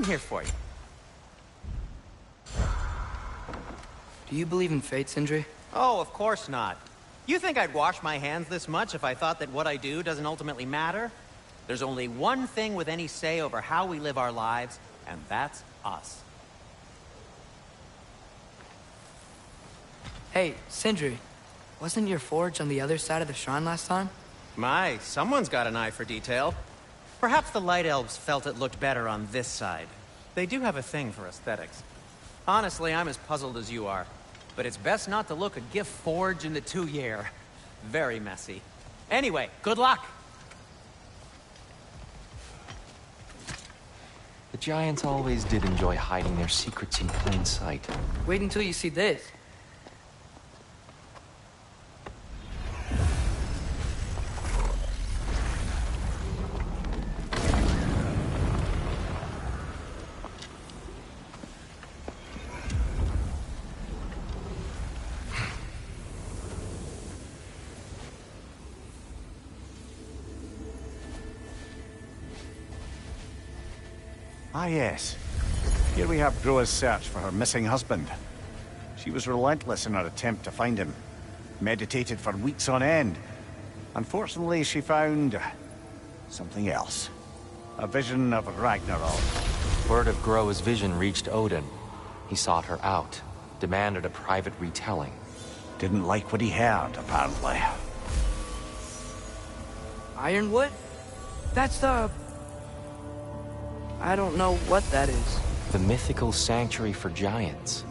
I'm here for you. Do you believe in fate, Sindri? Oh, of course not. You think I'd wash my hands this much if I thought that what I do doesn't ultimately matter? There's only one thing with any say over how we live our lives, and that's us. Hey, Sindri. Wasn't your forge on the other side of the shrine last time? My, someone's got an eye for detail. Perhaps the Light Elves felt it looked better on this side. They do have a thing for aesthetics. Honestly, I'm as puzzled as you are. But it's best not to look a gift forge in the 2-year. Very messy. Anyway, good luck! The Giants always did enjoy hiding their secrets in plain sight. Wait until you see this. Ah, yes. Here we have Groa's search for her missing husband. She was relentless in her attempt to find him. Meditated for weeks on end. Unfortunately, she found something else. A vision of Ragnarok. Word of Groa's vision reached Odin. He sought her out, demanded a private retelling. Didn't like what he heard, apparently. Ironwood? That's the... I don't know what that is. The mythical sanctuary for giants.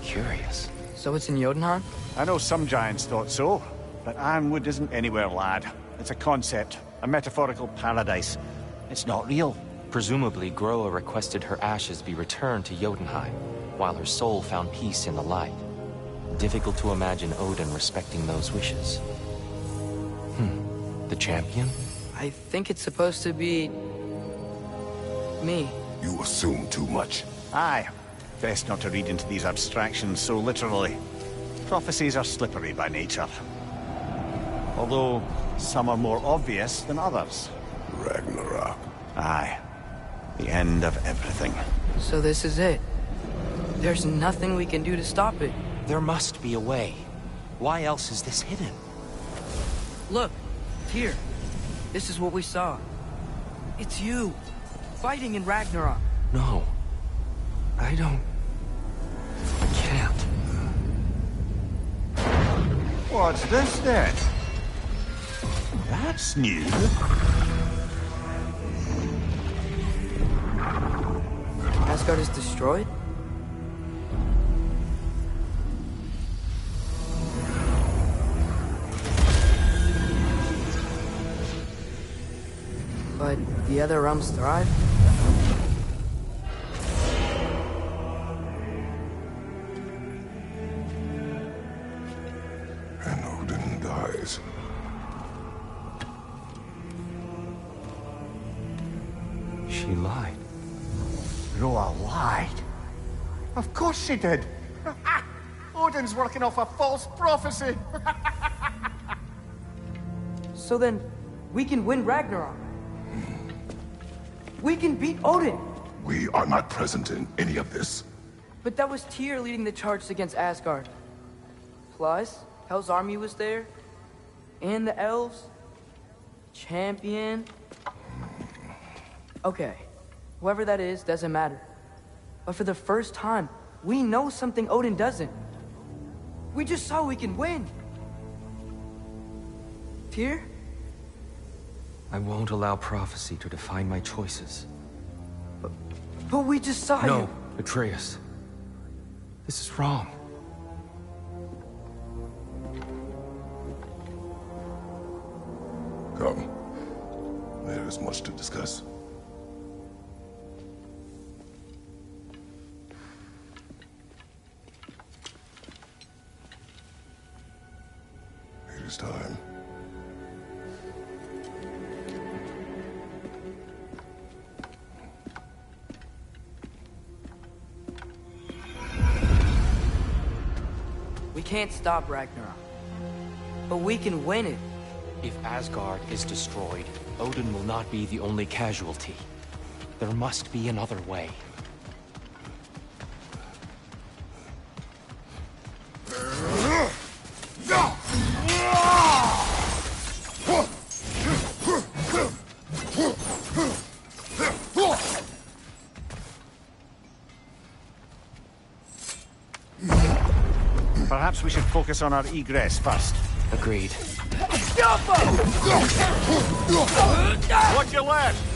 Curious. So it's in Jotunheim? I know some giants thought so, but Ironwood isn't anywhere, lad. It's a concept, a metaphorical paradise. It's not real. Presumably, Groa requested her ashes be returned to Jotunheim, while her soul found peace in the light. Difficult to imagine Odin respecting those wishes. The champion? I think it's supposed to be... me. You assume too much. Aye. Best not to read into these abstractions so literally. Prophecies are slippery by nature. Although, some are more obvious than others. Ragnarok. Aye. The end of everything. So this is it. There's nothing we can do to stop it. There must be a way. Why else is this hidden? Look, here. This is what we saw. It's you, fighting in Ragnarok. No. I don't... I can't. What's this then? That's new. Asgard is destroyed? But the other realms thrive? And Odin dies. She lied. Groa lied. Of course she did. Odin's working off a false prophecy. So then, we can win Ragnarok. We can beat Odin. We are not present in any of this. But that was Tyr leading the charge against Asgard. Plus, Hell's army was there. And the elves. Champion. Okay. Whoever that is, doesn't matter. But for the first time, we know something Odin doesn't. We just saw we can win. Tyr? I won't allow prophecy to define my choices. But we just saw you. No, Atreus. This is wrong. Come. There is much to discuss. It is time. We can't stop Ragnarok. But we can win it. If Asgard is destroyed, Odin will not be the only casualty. There must be another way. Perhaps we should focus on our egress first. Agreed. Watch your left!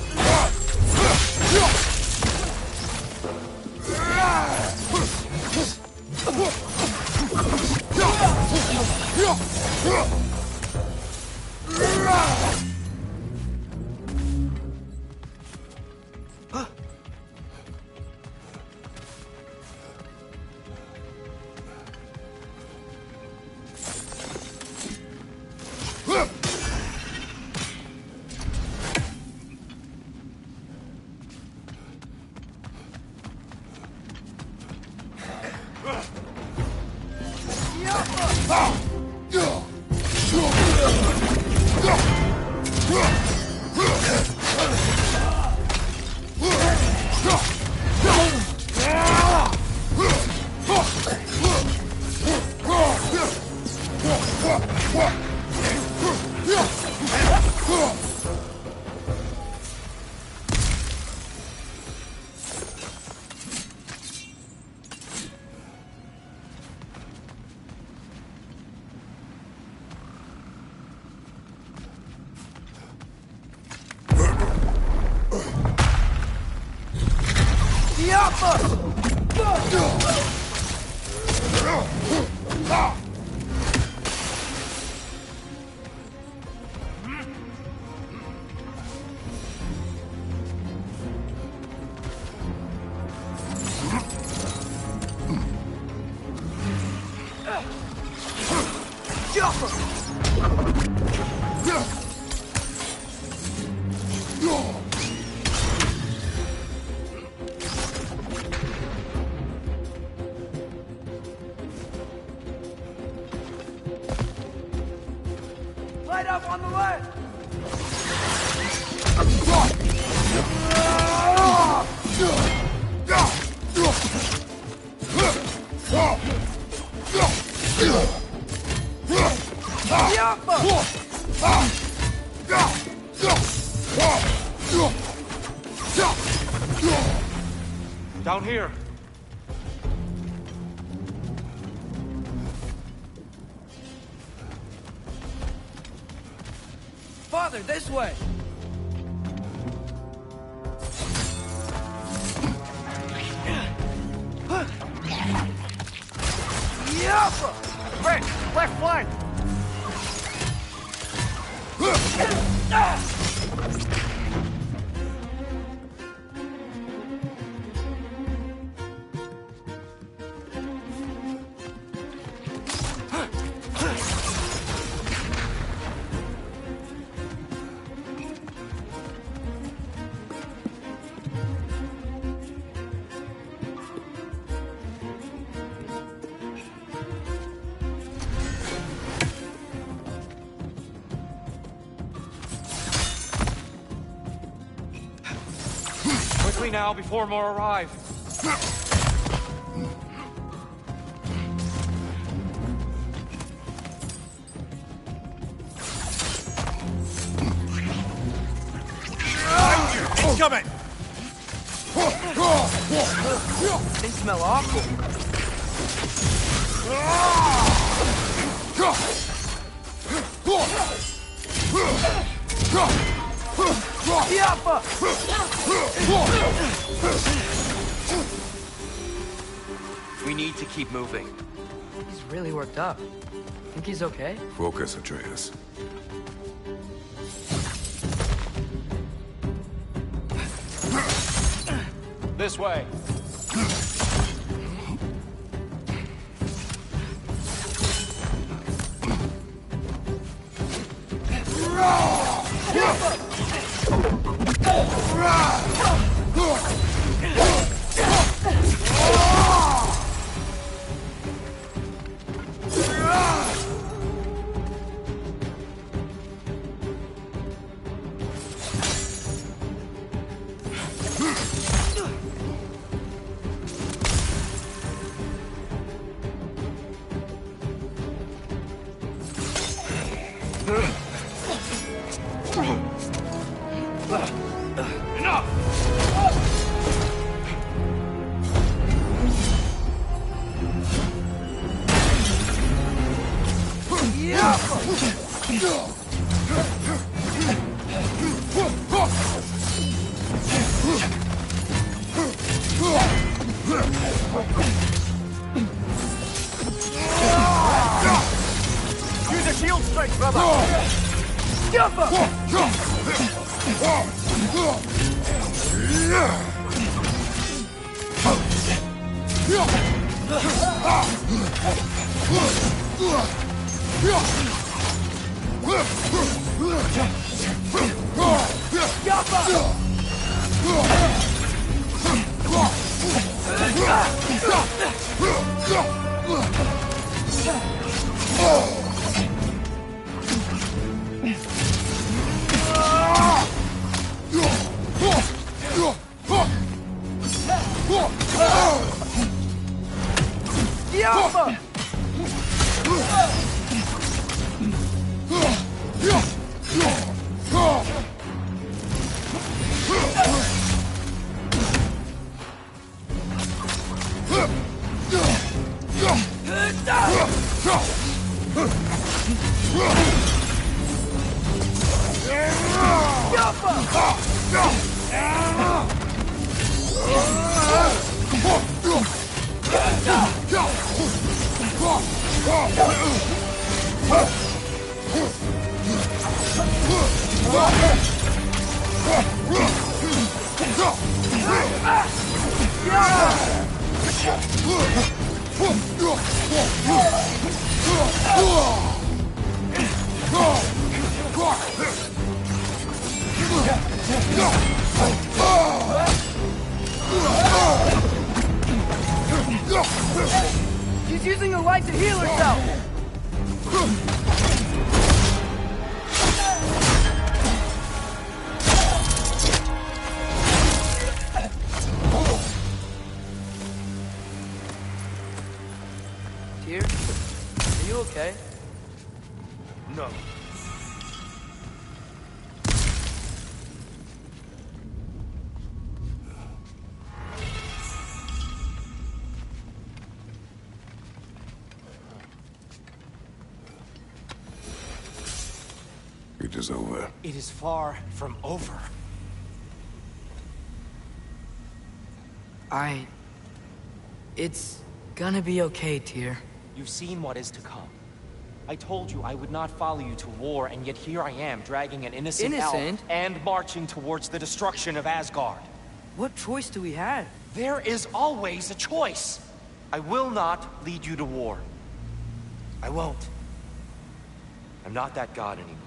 Light up on the left! Down here. Father, this way! Red! Left flank! Quickly now, before more arrive. Incoming! They smell awful. We need to keep moving. He's really worked up. Think he's okay? Focus, Atreus. This way. Use a shield strike, brother! She's using her light to heal herself! Tyr, are you okay? No. It is over. It is far from over. It's gonna be okay, Tyr. You've seen what is to come. I told you I would not follow you to war, and yet here I am, dragging an innocent elf and marching towards the destruction of Asgard. What choice do we have? There is always a choice. I will not lead you to war. I won't. I'm not that god anymore.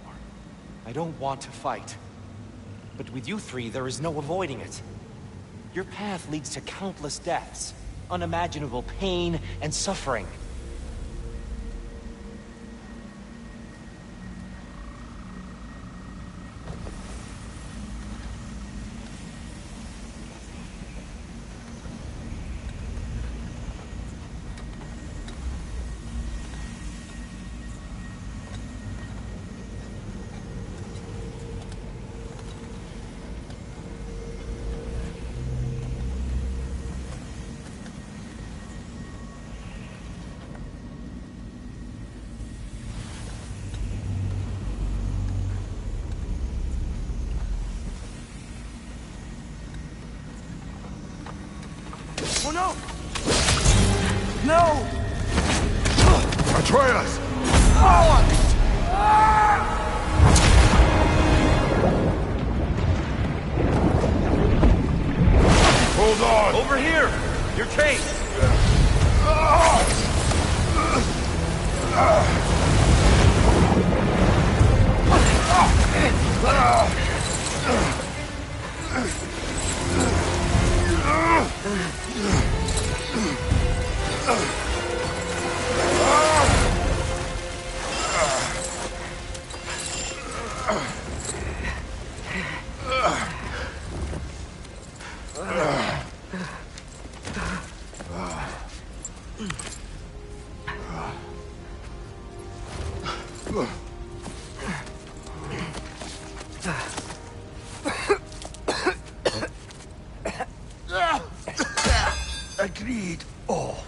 I don't want to fight. But with you three, there is no avoiding it. Your path leads to countless deaths, unimaginable pain and suffering. Oh no! No! Atreus! Hold on! Over here! Your chain! Agreed. Oh.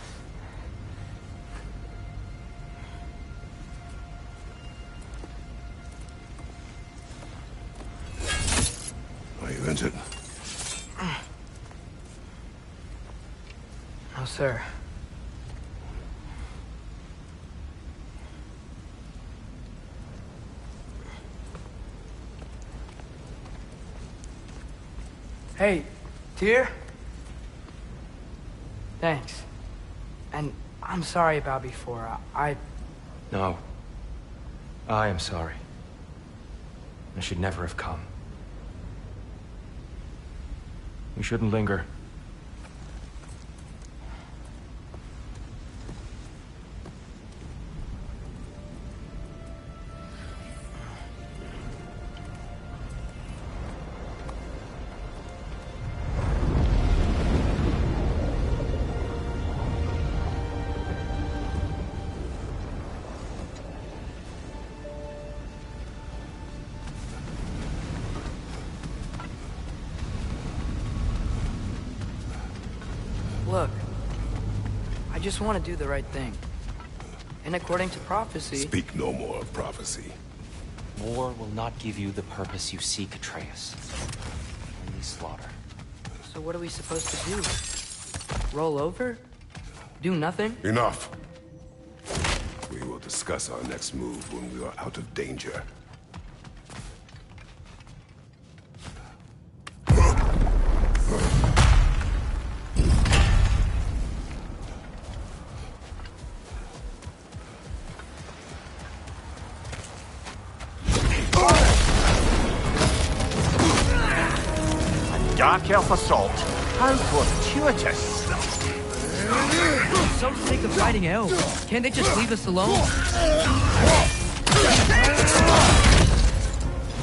No, sir. Hey, Tyr? Thanks. And I'm sorry about before. No. I am sorry. I should never have come. We shouldn't linger. Look, I just want to do the right thing. And according to prophecy... Speak no more of prophecy. War will not give you the purpose you seek, Atreus. Only slaughter. So what are we supposed to do? Roll over? Do nothing? Enough. We will discuss our next move when we are out of danger. Dark elf assault. How fortuitous. I'm so sick of fighting elves. Can't they just leave us alone?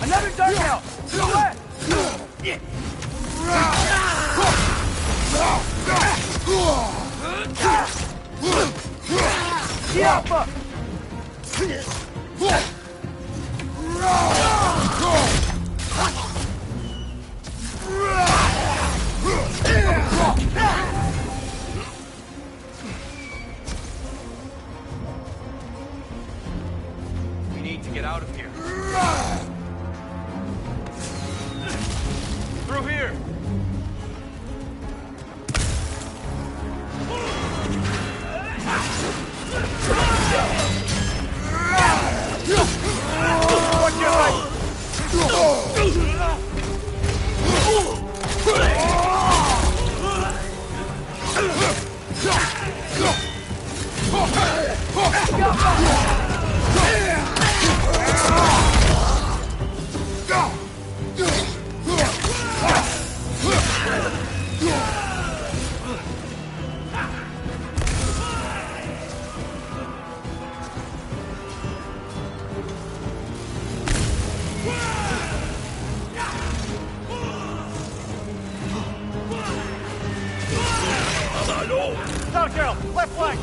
Another dark elf! To the left! Alpha! We need to get out of here. Through here! Watch your right! Dark Elf, left flank!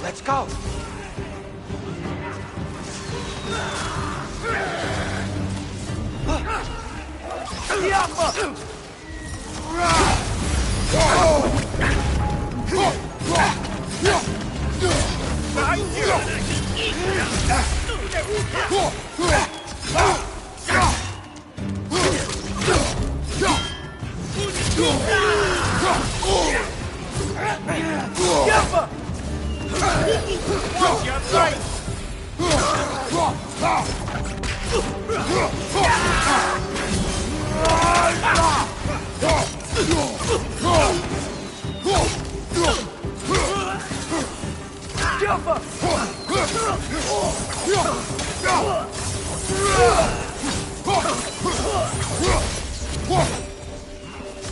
Let's go!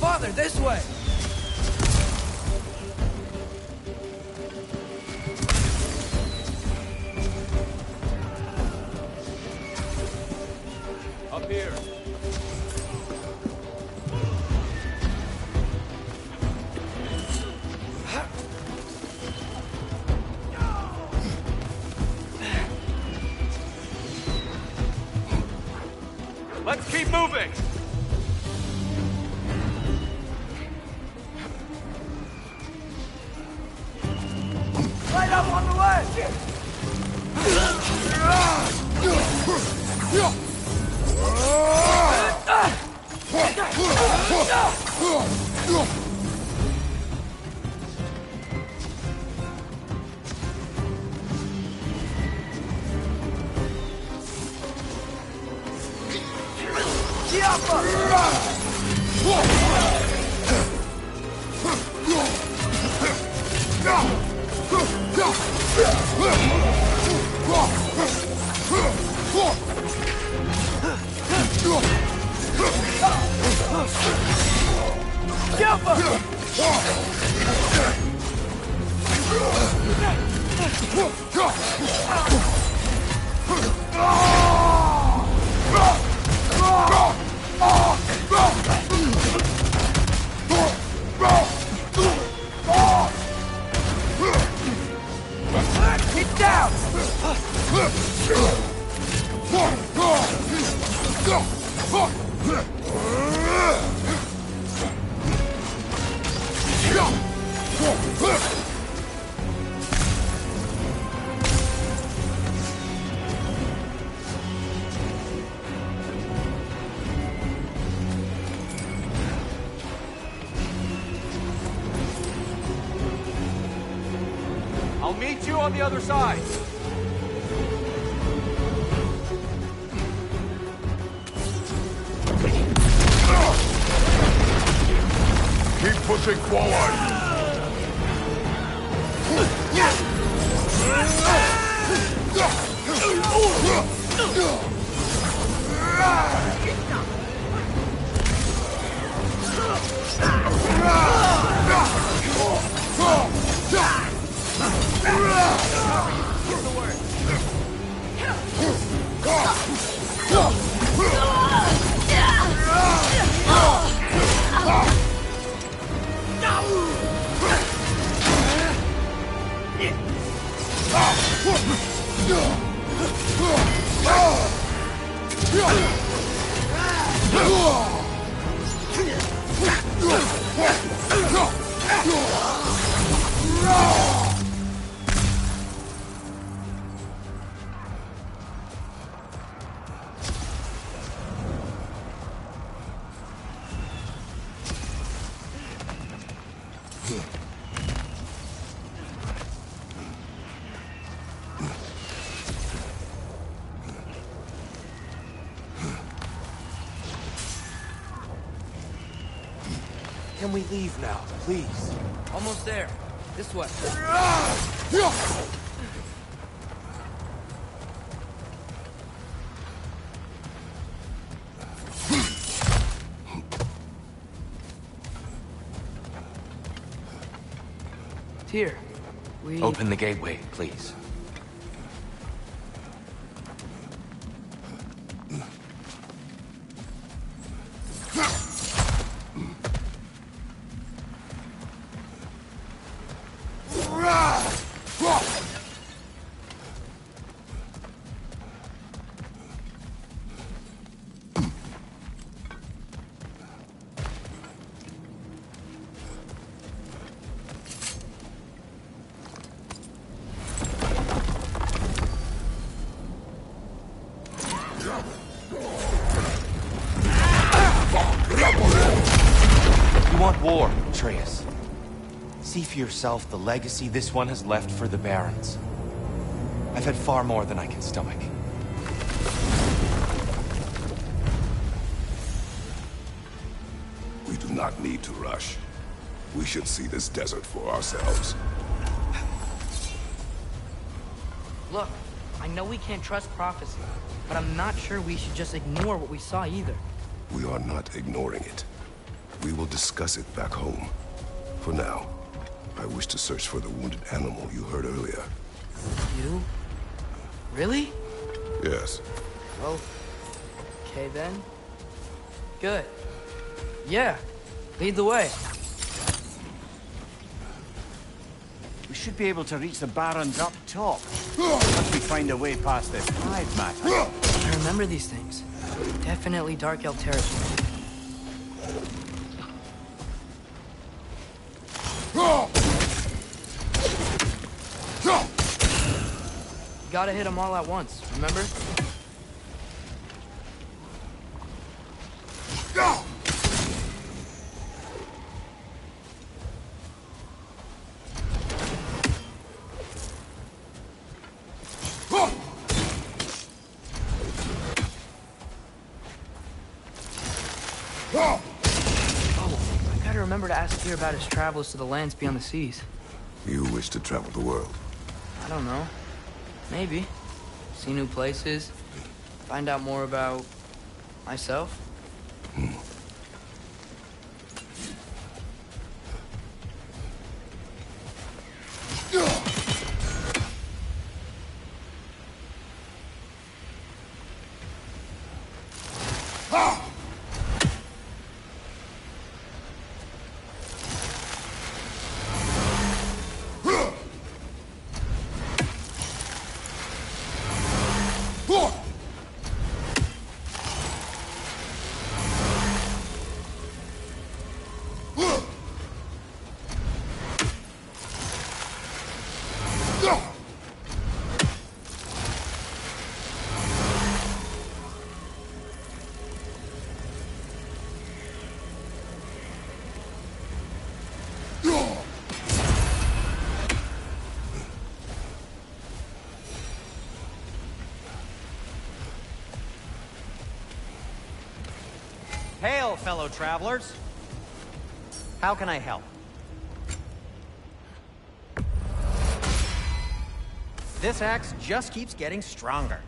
Father, this way! Up here. I'll meet you on the other side. Keep pushing forward! Can we leave now, please? Almost there. This way. Here. We... Open the gateway, please. You want war, Atreus. See for yourself the legacy this one has left for the Barons. I've had far more than I can stomach. We do not need to rush. We should see this desert for ourselves. Look, I know we can't trust prophecy, but I'm not sure we should just ignore what we saw either. We are not ignoring it. We will discuss it back home. For now, I wish to search for the wounded animal you heard earlier. You? Really? Yes. Well, okay then. Good. Yeah, lead the way. We should be able to reach the Barons up top. Once we find a way past this hive matter. I remember these things. Definitely Dark Elf territory. Gotta hit them all at once, remember? remember to ask here about his travels to the lands beyond the seas. You wish to travel the world? I don't know. Maybe. See new places. Find out more about... myself. Hail, fellow travelers. How can I help? This axe just keeps getting stronger.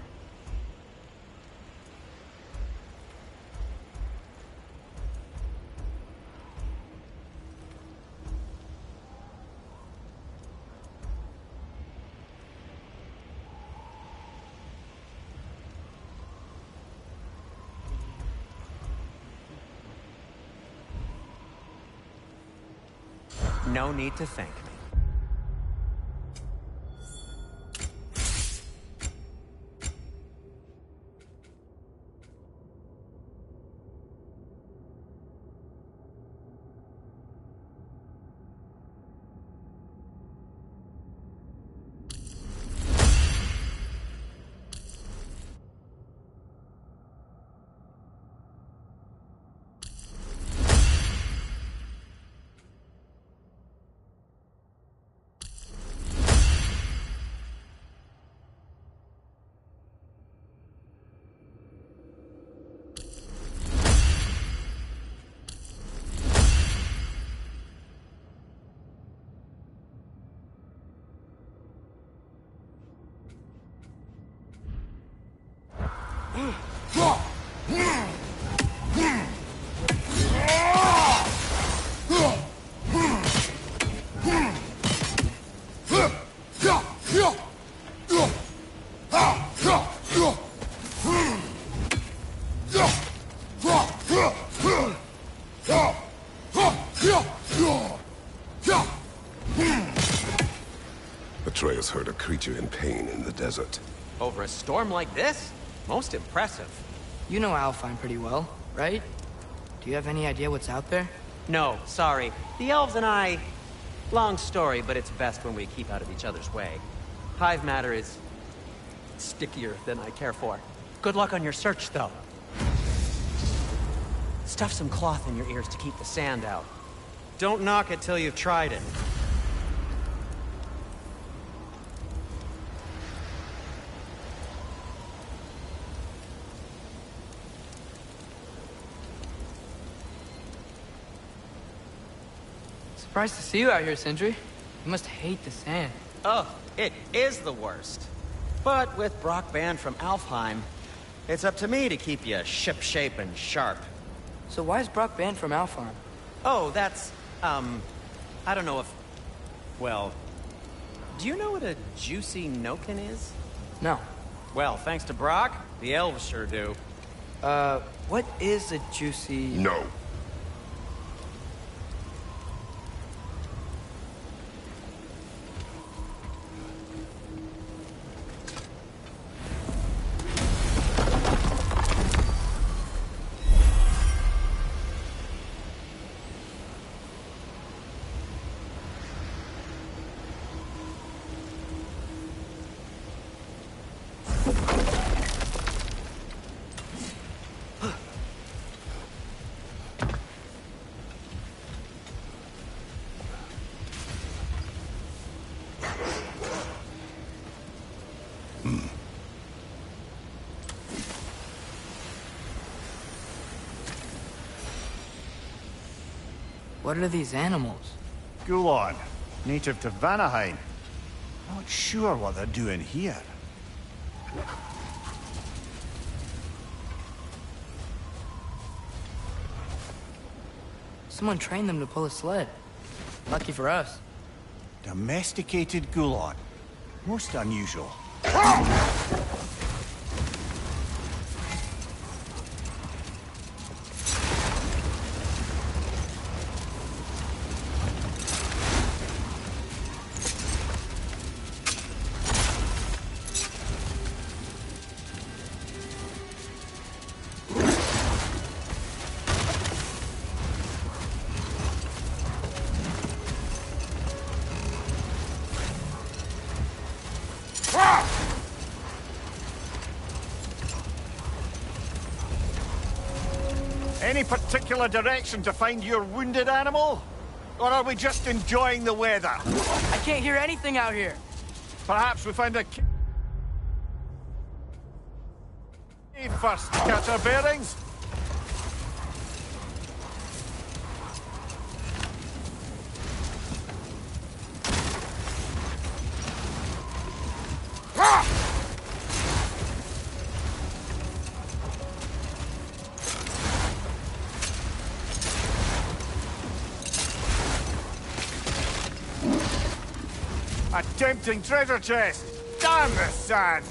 No need to thank me. Atreus heard a creature in pain in the desert. Over a storm like this? Most impressive. You know Alfheim pretty well, right? Do you have any idea what's out there? No, sorry. The elves and I... Long story, but it's best when we keep out of each other's way. Hive matter is... stickier than I care for. Good luck on your search, though. Stuff some cloth in your ears to keep the sand out. Don't knock it till you've tried it. Surprised to see you out here, Sindri. You must hate the sand. Oh, it is the worst. But with Brock banned from Alfheim, it's up to me to keep you ship-shape and sharp. So why is Brock banned from Alfheim? Oh, that's, I don't know if... Well, do you know what a juicy Noken is? No. Well, thanks to Brock, the elves sure do. What is a juicy... No. What are these animals? Gulon, native to Vanaheim. Not sure what they're doing here. Someone trained them to pull a sled. Lucky for us. Domesticated Gulon. Most unusual. Any particular direction to find your wounded animal? Or are we just enjoying the weather? I can't hear anything out here. Perhaps we find a cave first to catch our bearings? A tempting treasure chest! Damn the sand!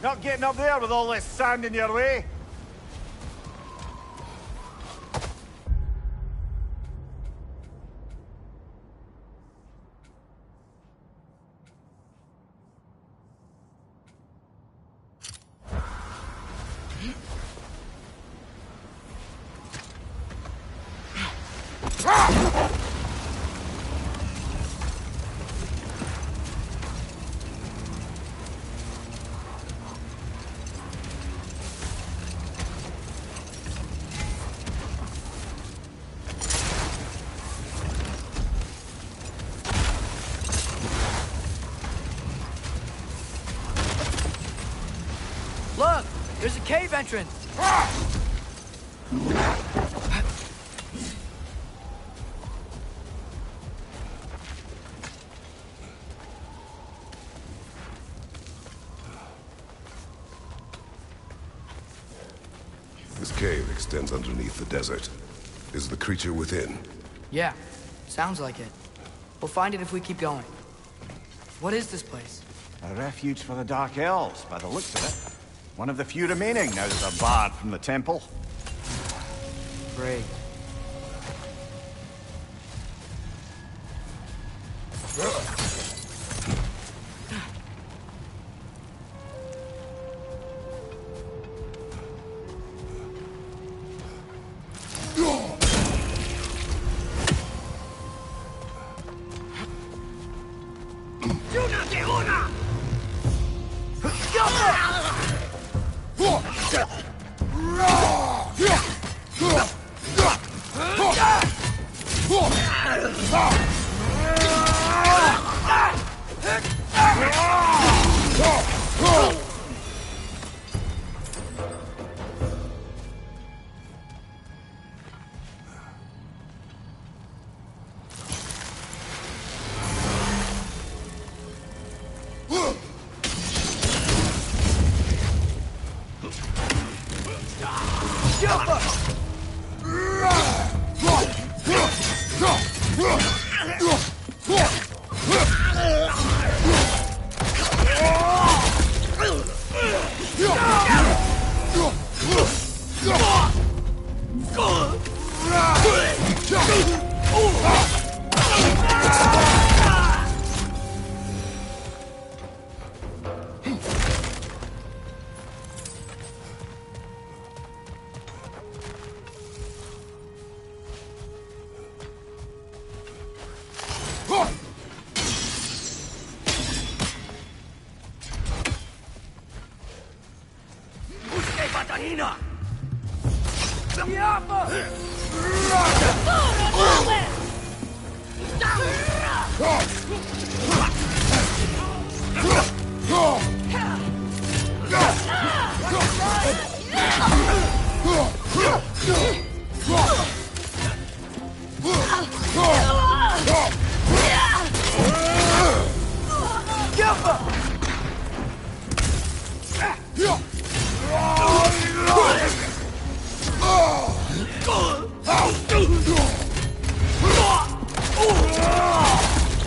Not getting up there with all this sand in your way. Look! There's a cave entrance! This cave extends underneath the desert. Is the creature within? Yeah, sounds like it. We'll find it if we keep going. What is this place? A refuge for the Dark Elves, by the looks of it. One of the few remaining now that they're barred from the temple. Great.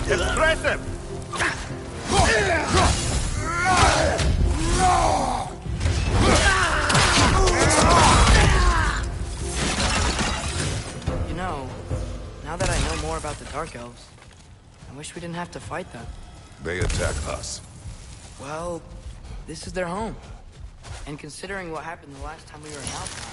Impressive! You know, now that I know more about the Dark Elves, I wish we didn't have to fight them. They attack us. Well, this is their home. And considering what happened the last time we were in Alpine,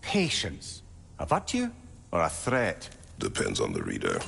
Patience. A virtue or a threat? Depends on the reader.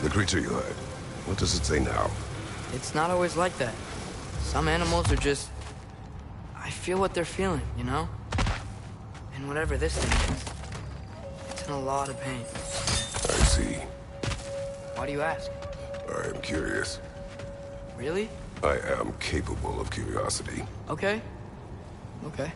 The creature you heard, what does it say now? It's not always like that. Some animals are just... I feel what they're feeling, you know? And whatever this thing is, it's in a lot of pain. I see. Why do you ask? I am curious. Really? I am capable of curiosity. Okay. Okay.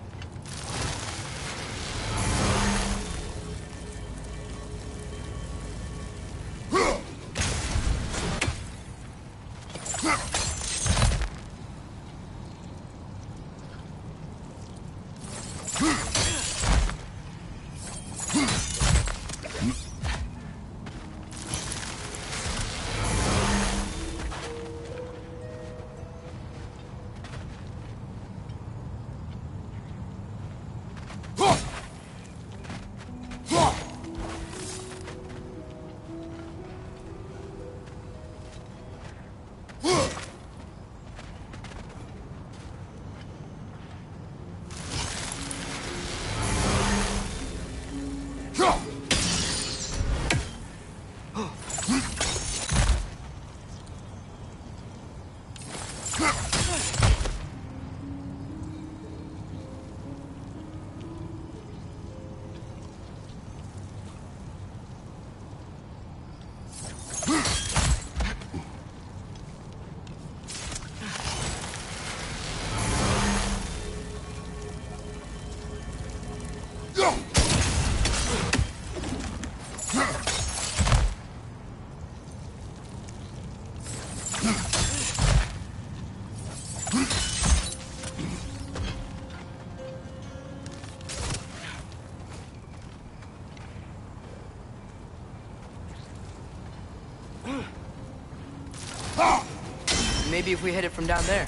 Maybe if we hit it from down there.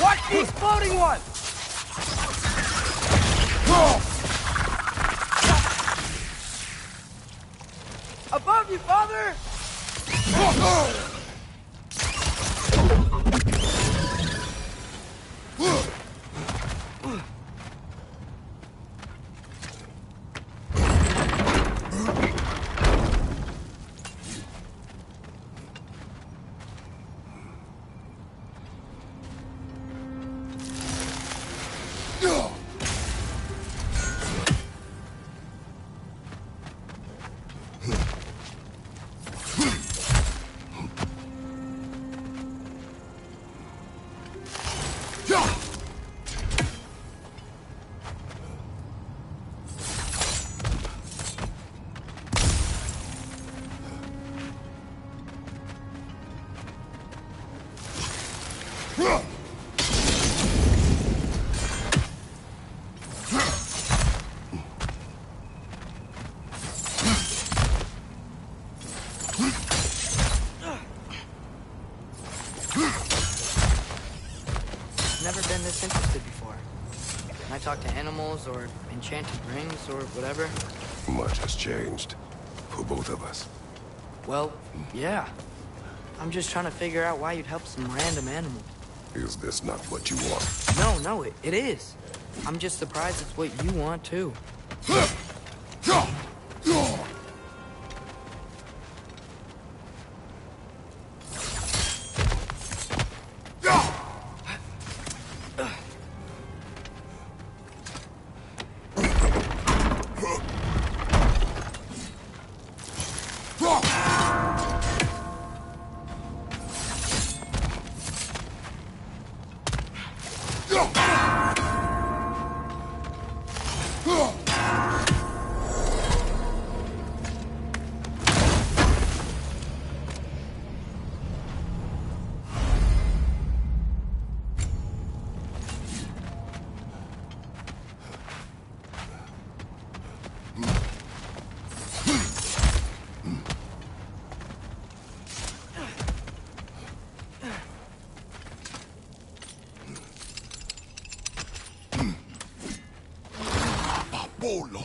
Watch these floating ones! Above you, father! this interested before. When I talk to animals or enchanted rings or whatever. Much has changed. For both of us. Well, yeah. I'm just trying to figure out why you'd help some random animal. Is this not what you want? No, it is. I'm just surprised it's what you want, too. Bolo!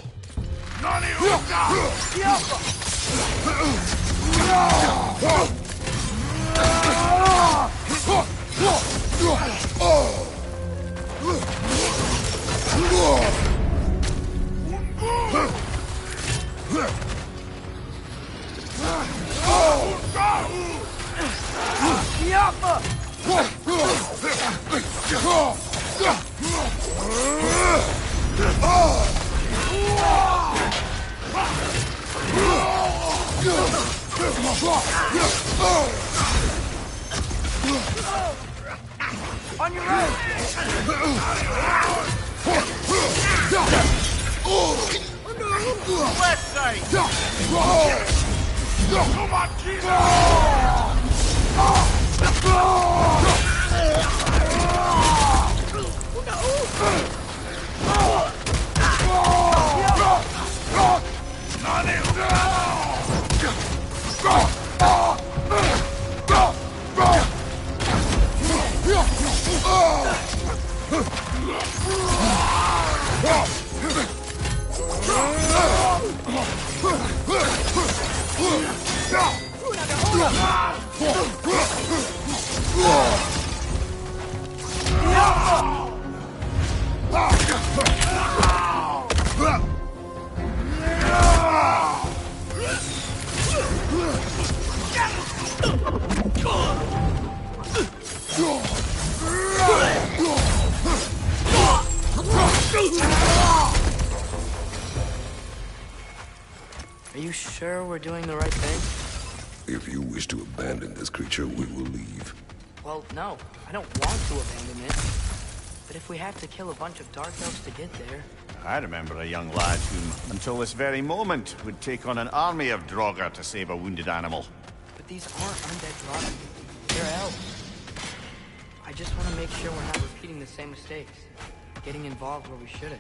On your right! Left side! Come on, Are you sure we're doing the right thing? If you wish to abandon this creature, we will leave. Well, no. I don't want to abandon it. But if we have to kill a bunch of Dark Elves to get there... I remember a young lad whom, until this very moment, would take on an army of Draugr to save a wounded animal. But these aren't undead Draugr. They're elves. I just want to make sure we're not repeating the same mistakes. Getting involved where we shouldn't.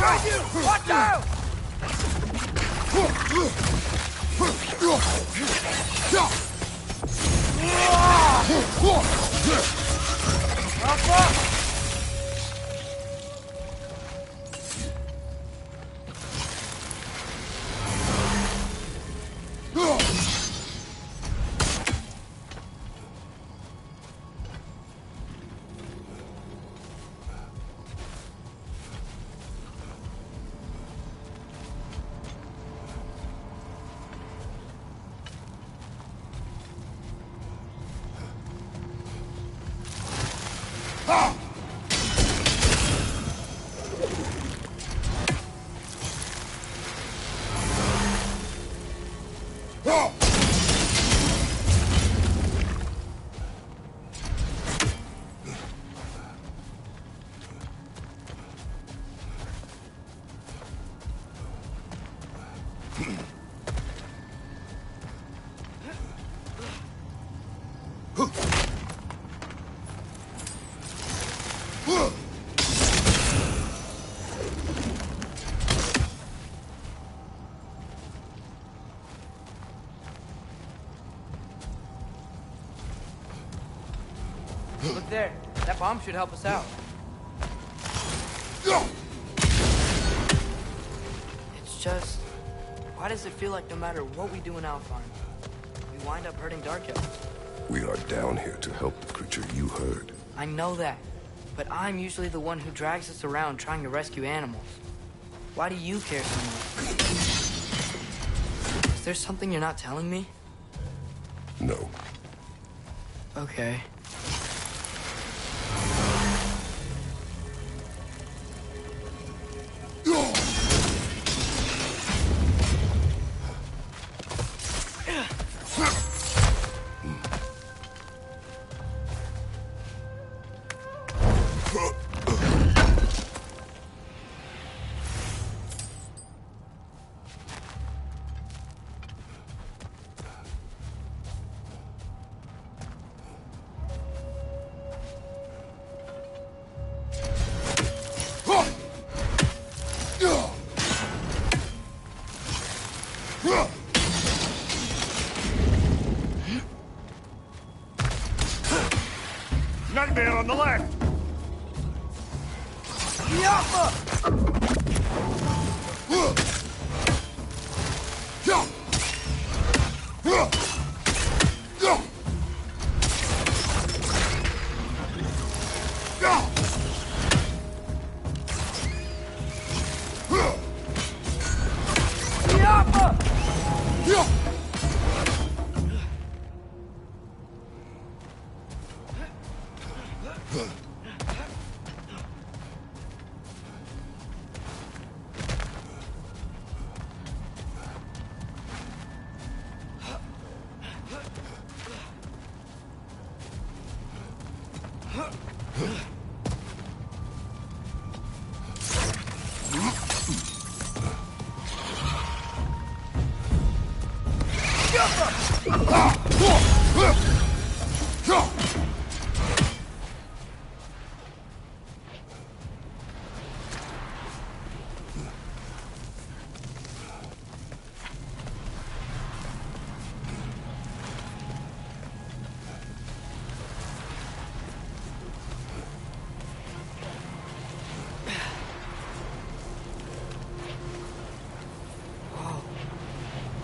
Behind you! Watch out! Alpha! Look there. That bomb should help us out. It's just... why does it feel like no matter what we do in Alpine, we wind up hurting Dark Elves? We are down here to help the creature you heard. I know that, but I'm usually the one who drags us around trying to rescue animals. Why do you care so much? Is there something you're not telling me? No. Okay. Nightmare on the left!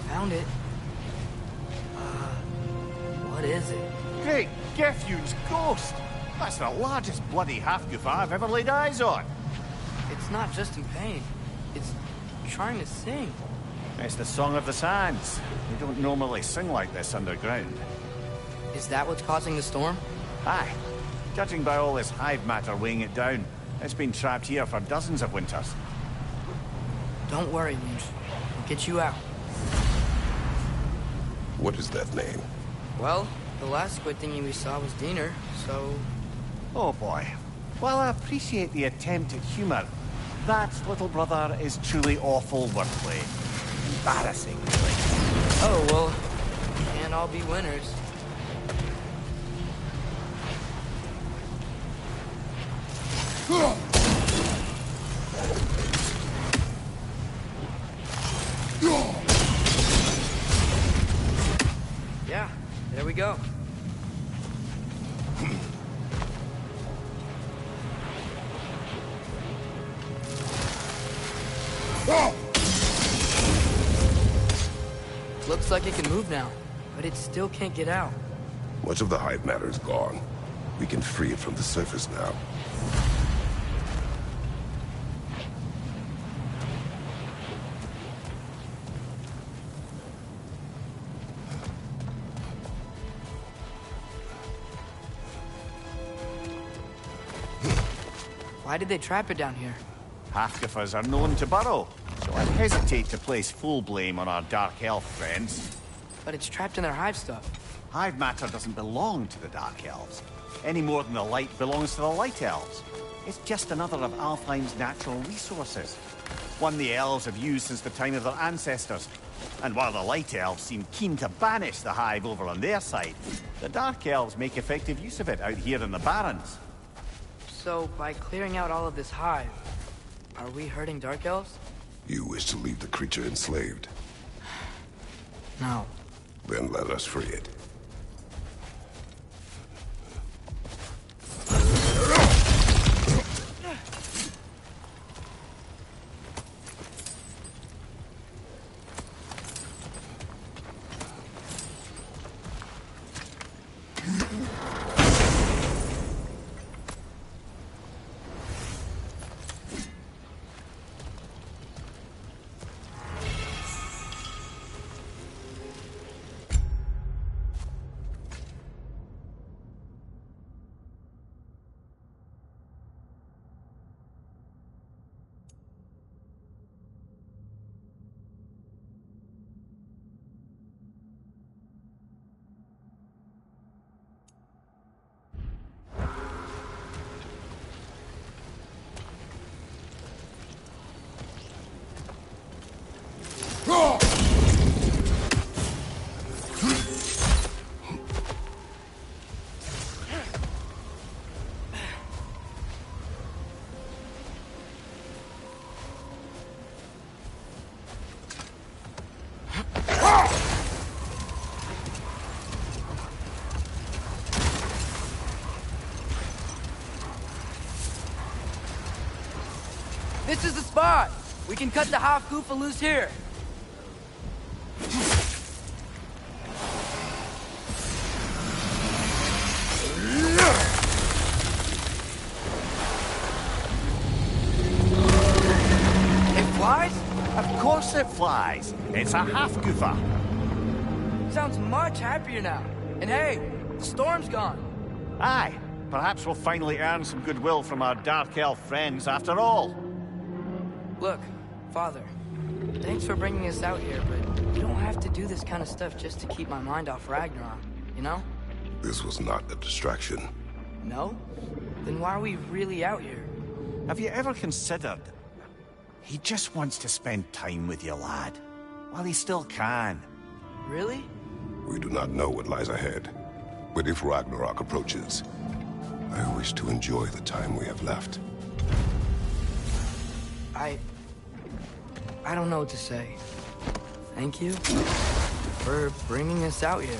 Found it. What is it? Great Geffune's ghost! That's the largest bloody half-goof I've ever laid eyes on. It's not just in pain. It's trying to sing. It's the Song of the Sands. They don't normally sing like this underground. Is that what's causing the storm? Aye. Judging by all this hive matter weighing it down, it's been trapped here for dozens of winters. Don't worry, Lynch. We'll get you out. What is that name? Well, the last squid thingy we saw was Diener, so... Oh boy. While I appreciate the attempt at humor, that, little brother, is truly awful wordplay. Embarrassing, really. Oh, well, we can't all be winners. go. Looks like it can move now, but it still can't get out. Much of the hive matter is gone. We can free it from the surface now. Why did they trap it down here? Half-giffers are known to burrow, so I'd hesitate to place full blame on our Dark Elf friends. But it's trapped in their hive stuff. Hive matter doesn't belong to the Dark Elves, any more than the light belongs to the Light Elves. It's just another of Alfheim's natural resources. One the elves have used since the time of their ancestors. And while the Light Elves seem keen to banish the hive over on their side, the Dark Elves make effective use of it out here in the Barrens. So, by clearing out all of this hive, are we hurting Dark Elves? You wish to leave the creature enslaved? No. Then let us free it. This is the spot! We can cut the half goofa loose here. It flies? Of course it flies. It's a half-goofa. Sounds much happier now. And hey, the storm's gone. Aye, perhaps we'll finally earn some goodwill from our Dark Elf friends after all. Look, Father, thanks for bringing us out here, but you don't have to do this kind of stuff just to keep my mind off Ragnarok, you know? This was not a distraction. No? Then why are we really out here? Have you ever considered... He just wants to spend time with you, lad. While he still can. Really? We do not know what lies ahead. But if Ragnarok approaches, I wish to enjoy the time we have left. I don't know what to say. Thank you for bringing us out here.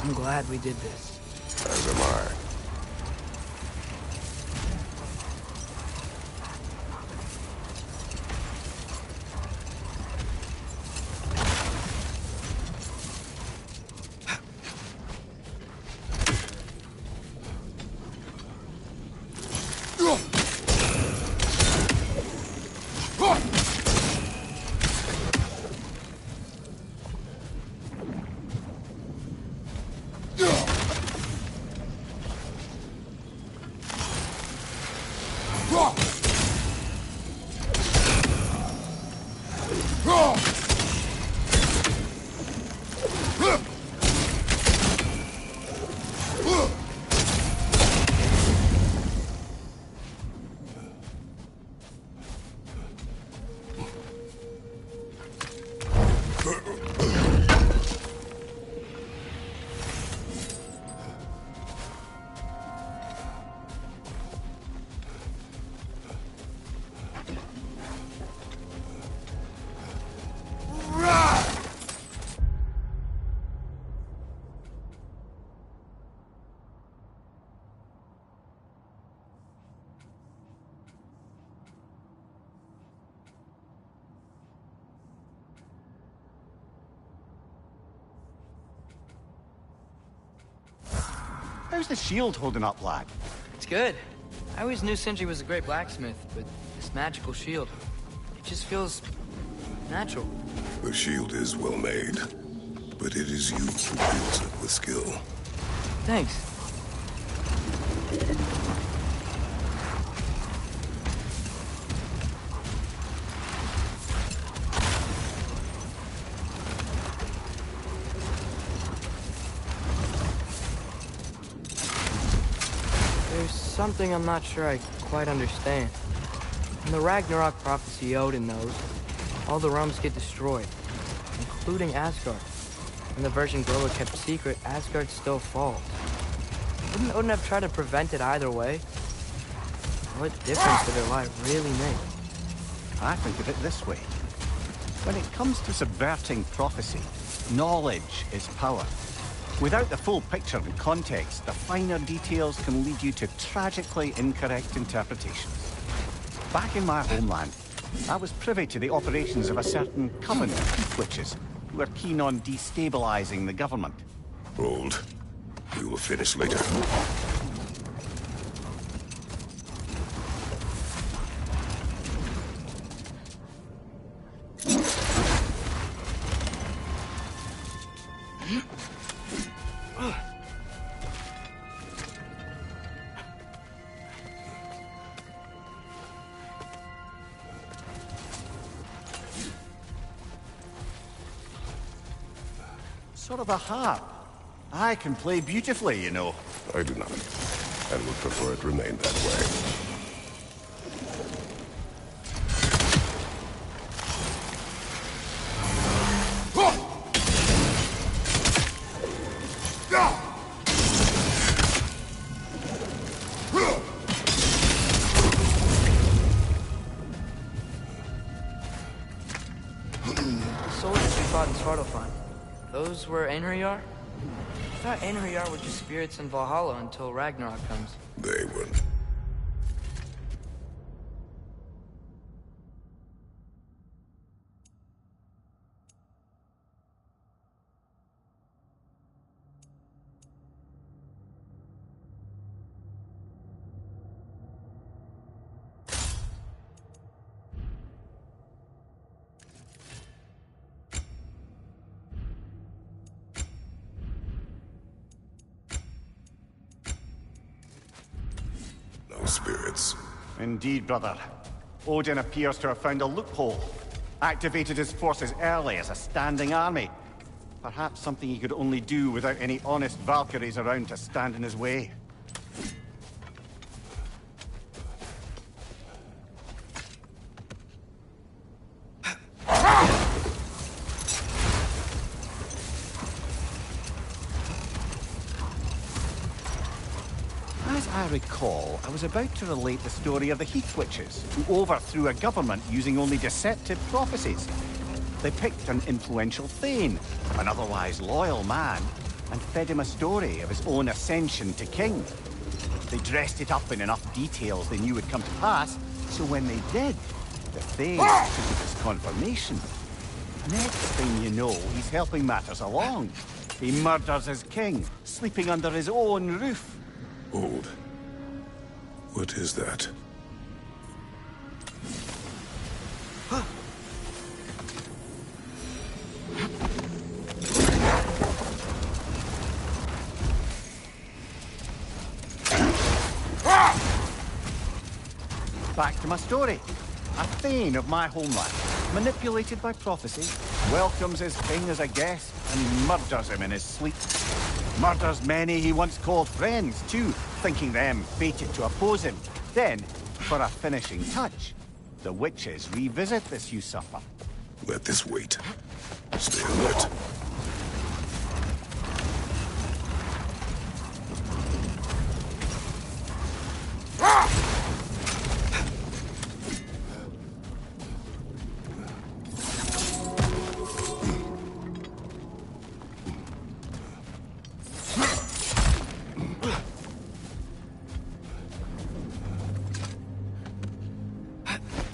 I'm glad we did this. As am I. How's the shield holding up, lad? It's good. I always knew Sindri was a great blacksmith, but this magical shield, it just feels natural. The shield is well made, but it is you who wields it with skill. Thanks. There's something I'm not sure I quite understand. In the Ragnarok prophecy Odin knows, all the realms get destroyed, including Asgard. In the version Gowr kept secret, Asgard still falls. Wouldn't Odin have tried to prevent it either way? What difference did their life really make? I think of it this way. When it comes to subverting prophecy, knowledge is power. Without the full picture and context, the finer details can lead you to tragically incorrect interpretations. Back in my homeland, I was privy to the operations of a certain coven of Heath Witches who were keen on destabilizing the government. Hold. We will finish later. Sort of a harp. I can play beautifully, you know. I do not, and would prefer it remain that way. The soldiers we fought in Svartalfheim, those were Einherjar? I thought Einherjar were just spirits in Valhalla until Ragnarok comes. They were. No spirits. Indeed, brother. Odin appears to have found a loophole. Activated his forces early as a standing army. Perhaps something he could only do without any honest Valkyries around to stand in his way. As I recall, I was about to relate the story of the Heath Witches, who overthrew a government using only deceptive prophecies. They picked an influential Thane, an otherwise loyal man, and fed him a story of his own ascension to king. They dressed it up in enough details they knew would come to pass, so when they did, the Thane took it as confirmation. Next thing you know, he's helping matters along. He murders his king, sleeping under his own roof. Hold. What is that? Back to my story. A Thane of my homeland, manipulated by prophecy, welcomes his king as a guest and murders him in his sleep. Murders many he once called friends, too, thinking them fated to oppose him. Then, for a finishing touch, the witches revisit this usurper. Let this wait. Stay alert.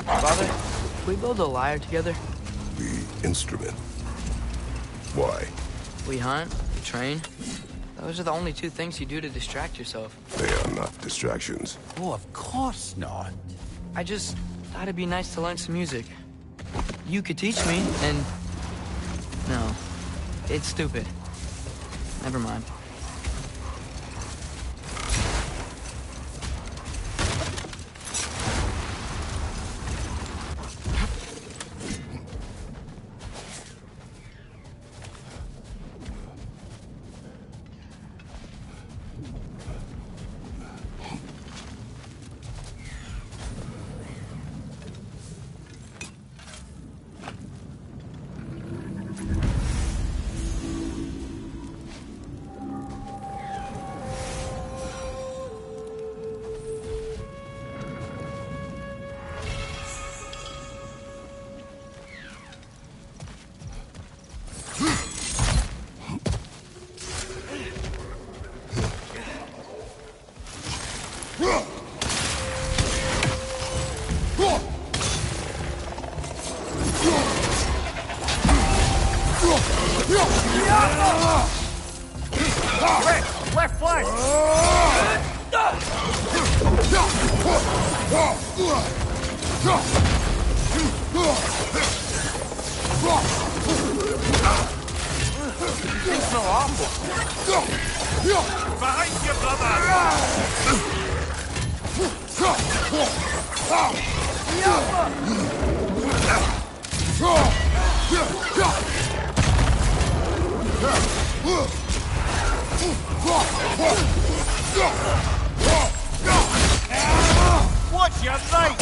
Father, can we build a lyre together? The instrument. Why? We hunt, we train. Those are the only two things you do to distract yourself. They are not distractions. Oh, of course not. I just thought it'd be nice to learn some music. You could teach me, and... No. It's stupid. Never mind. Left flank! Things smell awful. Behind you, brother! Watch your right!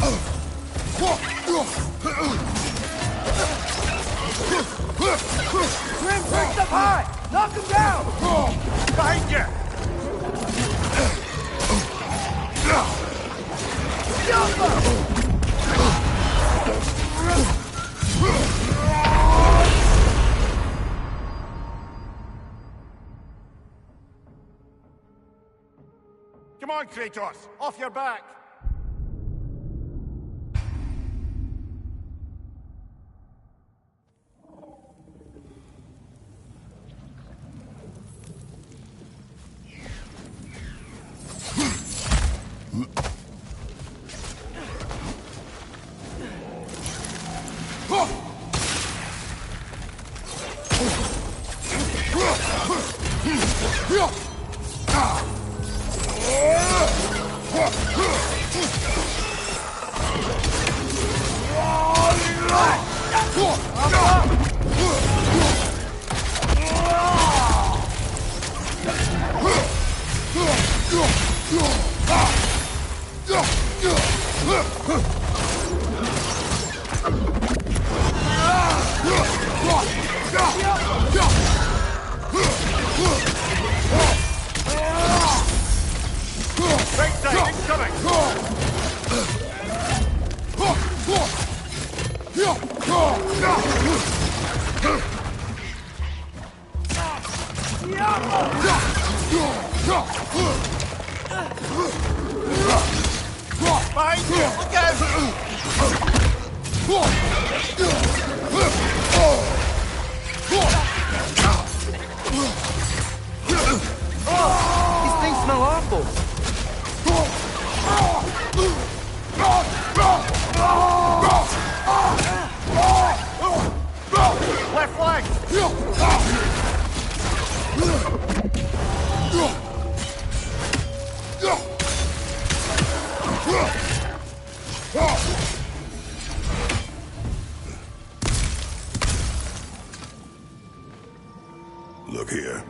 Grim perched up high! Knock him down! Behind you! Come on, Kratos! Off your back! Look here.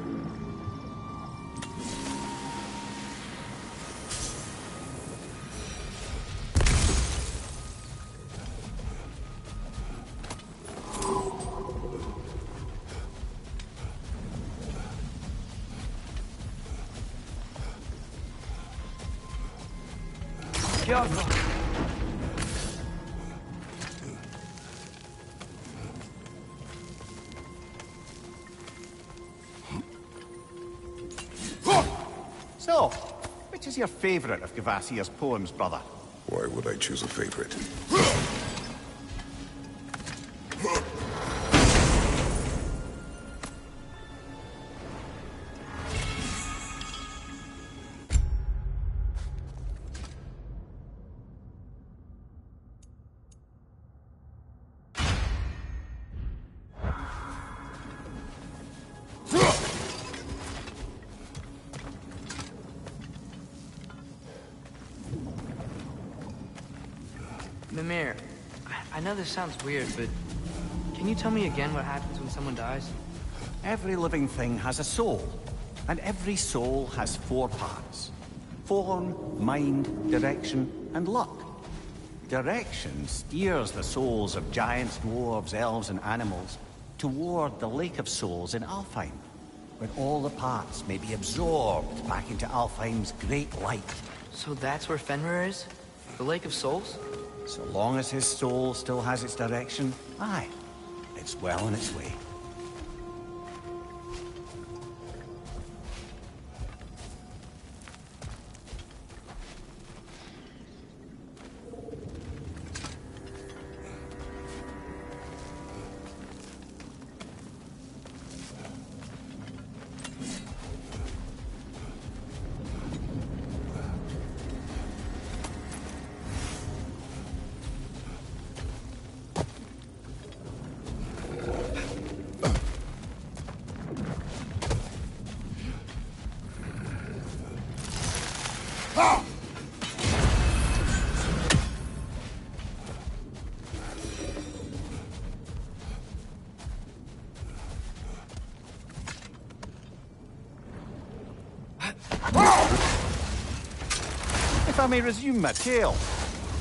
So, which is your favorite of Gavassia's poems, brother? Why would I choose a favorite? Mimir, I know this sounds weird, but can you tell me again what happens when someone dies? Every living thing has a soul, and every soul has 4 parts. Form, mind, direction, and luck. Direction steers the souls of giants, dwarves, elves, and animals toward the Lake of Souls in Alfheim, where all the parts may be absorbed back into Alfheim's great light. So that's where Fenrir is? The Lake of Souls? So long as his soul still has its direction, aye, it's well on its way. If I may resume my tale,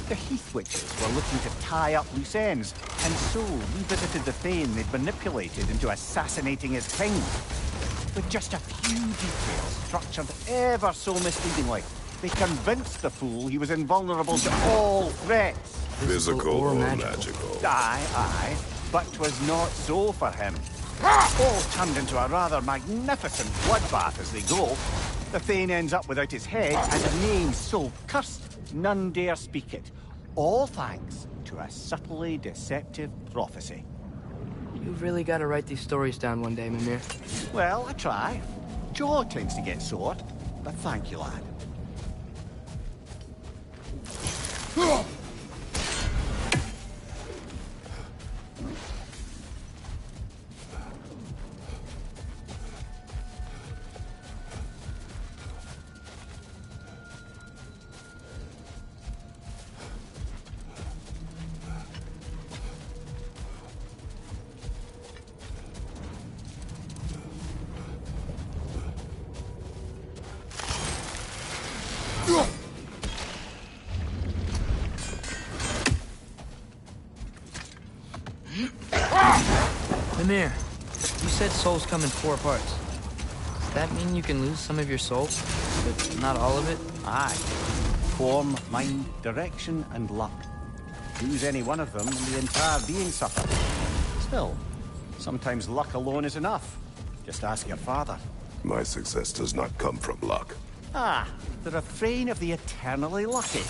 the Heath Witches were looking to tie up loose ends, and so revisited the Thane they'd manipulated into assassinating his king. With just a few details structured ever so misleadingly, they convinced the fool he was invulnerable to all threats. Physical or magical? Aye, but 'twas not so for him. All turned into a rather magnificent bloodbath as they go. The Thane ends up without his head, and a name so cursed, none dare speak it. All thanks to a subtly deceptive prophecy. You've really got to write these stories down one day, Mimir. Well, I try. Jaw tends to get sore, but thank you, lad. Mimir, you said souls come in 4 parts. Does that mean you can lose some of your soul, but not all of it? Aye. Form, mind, direction, and luck. Lose any one of them, and the entire being suffers. Still, sometimes luck alone is enough. Just ask your father. My success does not come from luck. Ah, the refrain of the eternally lucky.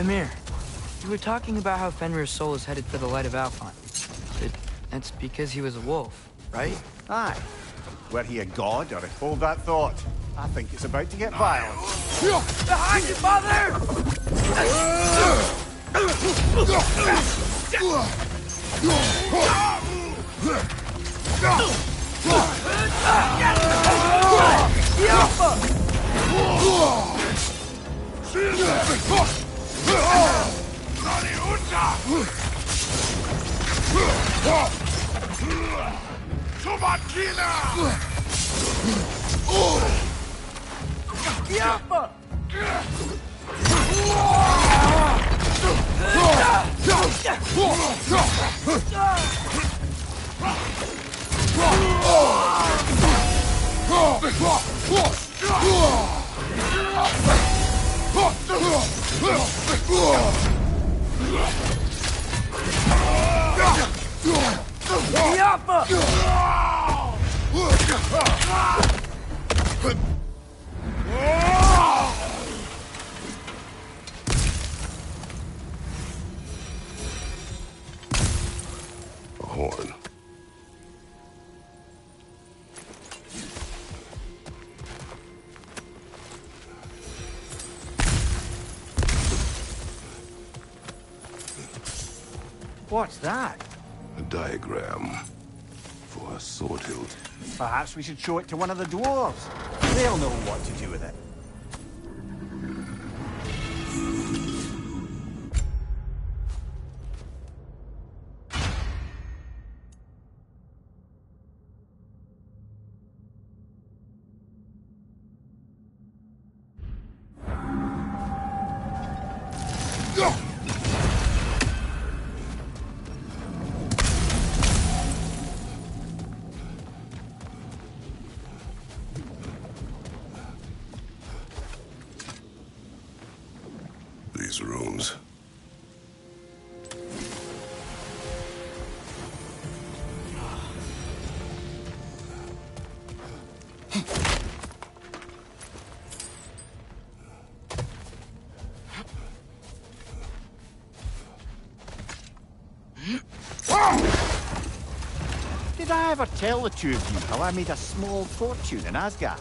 Mimir, you were talking about how Fenrir's soul is headed for the light of Alfheim. That's because he was a wolf, right? Aye. Were he a god or a hold that thought? I think it's about to get violent. Behind you, mother! A horn. What's that? A diagram for a sword hilt. Perhaps we should show it to one of the dwarves. They'll know what to do with it. These rooms. Did I ever tell the two of you how I made a small fortune in Asgard?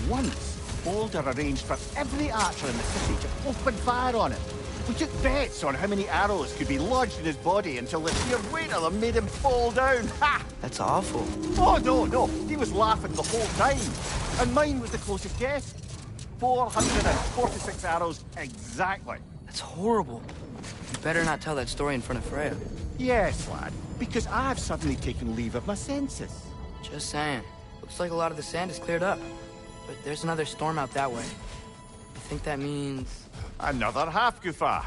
Once, Balder arranged for every archer in the city to open fire on him. We took bets on how many arrows could be lodged in his body until the sheer weight of them made him fall down. Ha! That's awful. Oh, no. He was laughing the whole time. And mine was the closest guess. 446 arrows exactly. That's horrible. You better not tell that story in front of Freya. Yes, lad. Because I've suddenly taken leave of my senses. Just saying. Looks like a lot of the sand is cleared up. But there's another storm out that way. I think that means... Another half Gufa.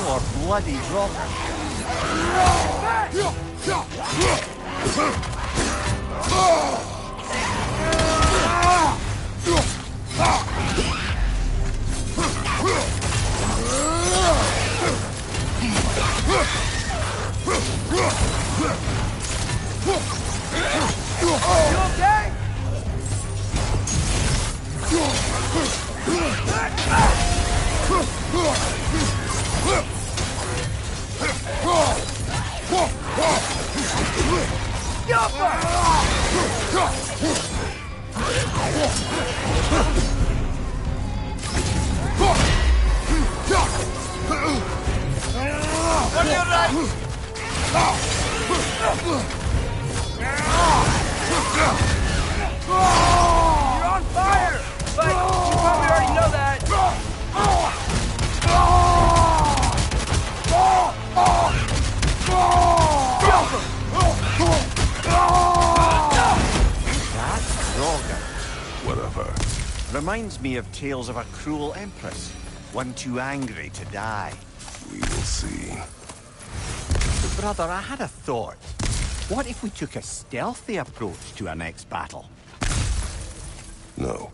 More bloody rockers. Gowr. Whatever. Reminds me of tales of a cruel empress, one too angry to die. We will see. But brother, I had a thought. What if we took a stealthy approach to our next battle? No.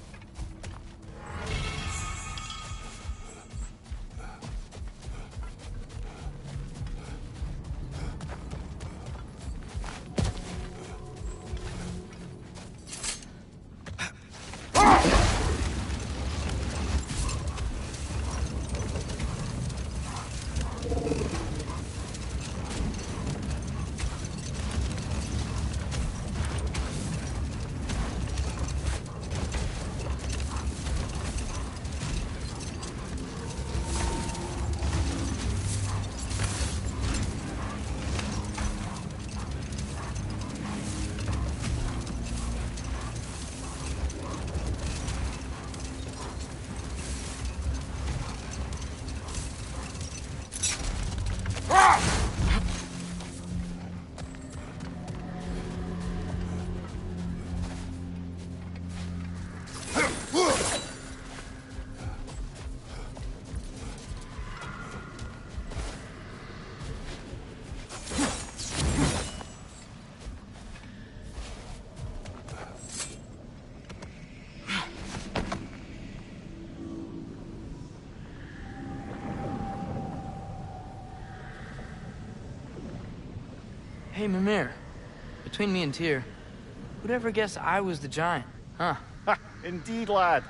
Hey, Mimir. Between me and Tyr, who'd ever guess I was the giant, huh? Indeed, lad.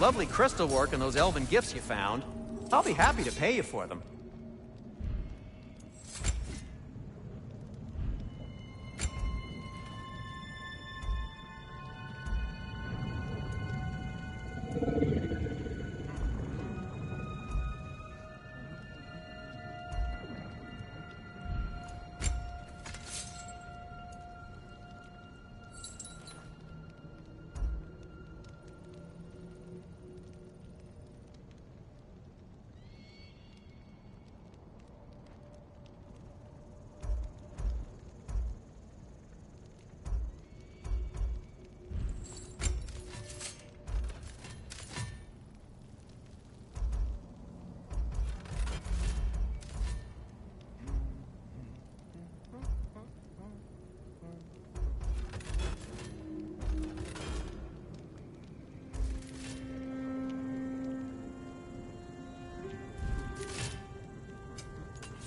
Lovely crystal work and those elven gifts you found. I'll be happy to pay you for them.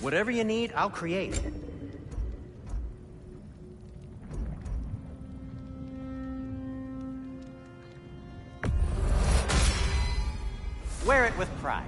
Whatever you need, I'll create. Wear it with pride.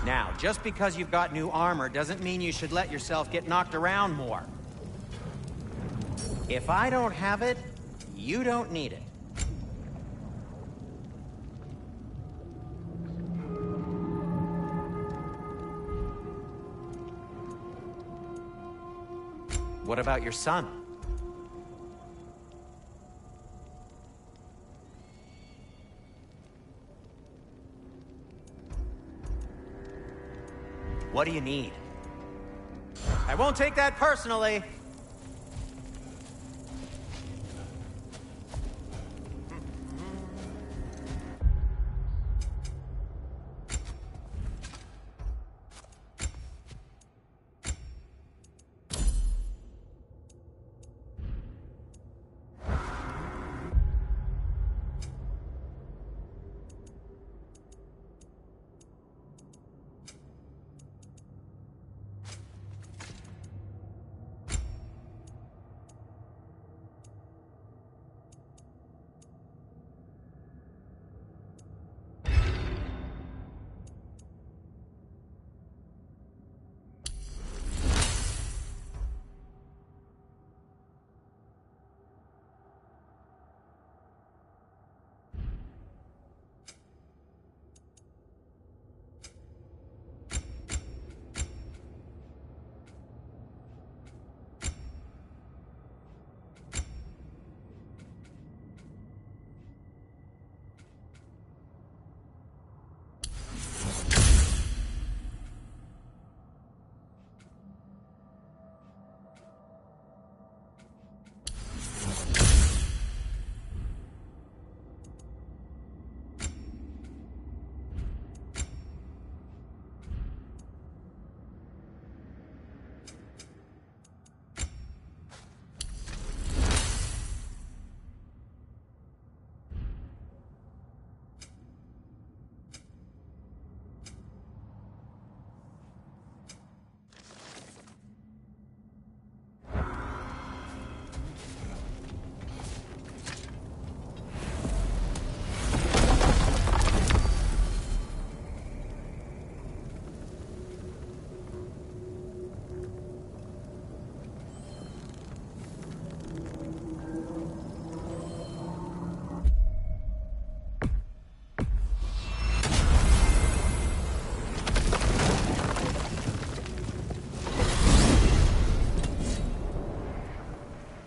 Now, just because you've got new armor doesn't mean you should let yourself get knocked around more. If I don't have it, you don't need it. What about your son? What do you need? I won't take that personally.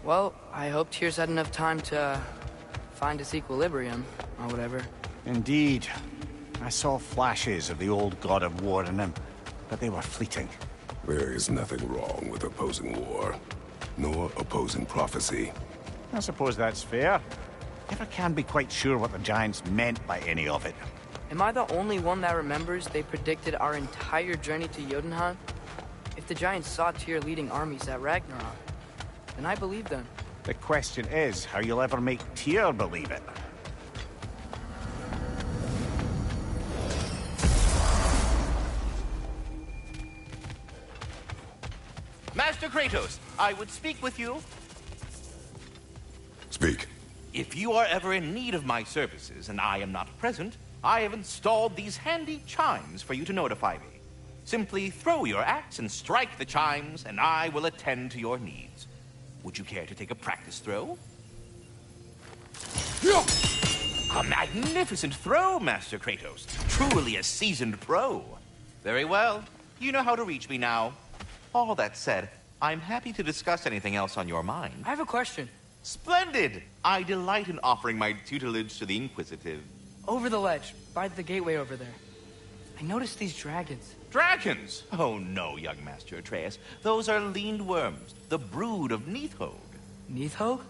Well, I hope Tyr's had enough time to find his equilibrium, or whatever. Indeed. I saw flashes of the old god of war in him, but they were fleeting. There is nothing wrong with opposing war, nor opposing prophecy. I suppose that's fair. Never can be quite sure what the Giants meant by any of it. Am I the only one that remembers they predicted our entire journey to Jotunheim? If the Giants saw Tyr leading armies at Ragnarok, then I believe them. The question is how you'll ever make Tyr believe it. Master Kratos, I would speak with you. Speak. If you are ever in need of my services and I am not present, I have installed these handy chimes for you to notify me. Simply throw your axe and strike the chimes, and I will attend to your needs. Would you care to take a practice throw? A magnificent throw, Master Kratos. Truly a seasoned pro. Very well. You know how to reach me now. All that said, I'm happy to discuss anything else on your mind. I have a question. Splendid! I delight in offering my tutelage to the inquisitive. Over the ledge, by the gateway over there. I noticed these dragons. Dragons? Oh no, young Master Atreus. Those are leaned worms, the brood of Neathhog. Neathhog?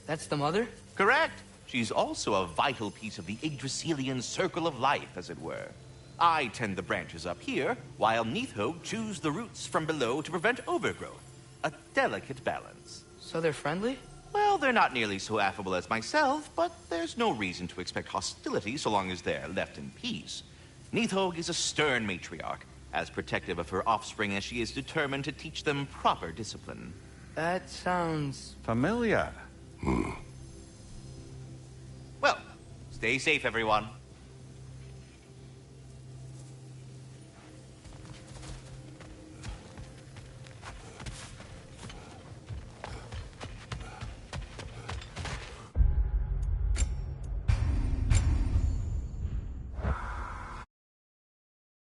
That's the mother? Correct. She's also a vital piece of the Yggdrasilian circle of life, as it were. I tend the branches up here, while Neathhog chews the roots from below to prevent overgrowth. A delicate balance. So they're friendly? Well, they're not nearly so affable as myself, but there's no reason to expect hostility so long as they're left in peace. Neathhog is a stern matriarch, as protective of her offspring as she is determined to teach them proper discipline. That sounds... Familiar. Well, stay safe, everyone.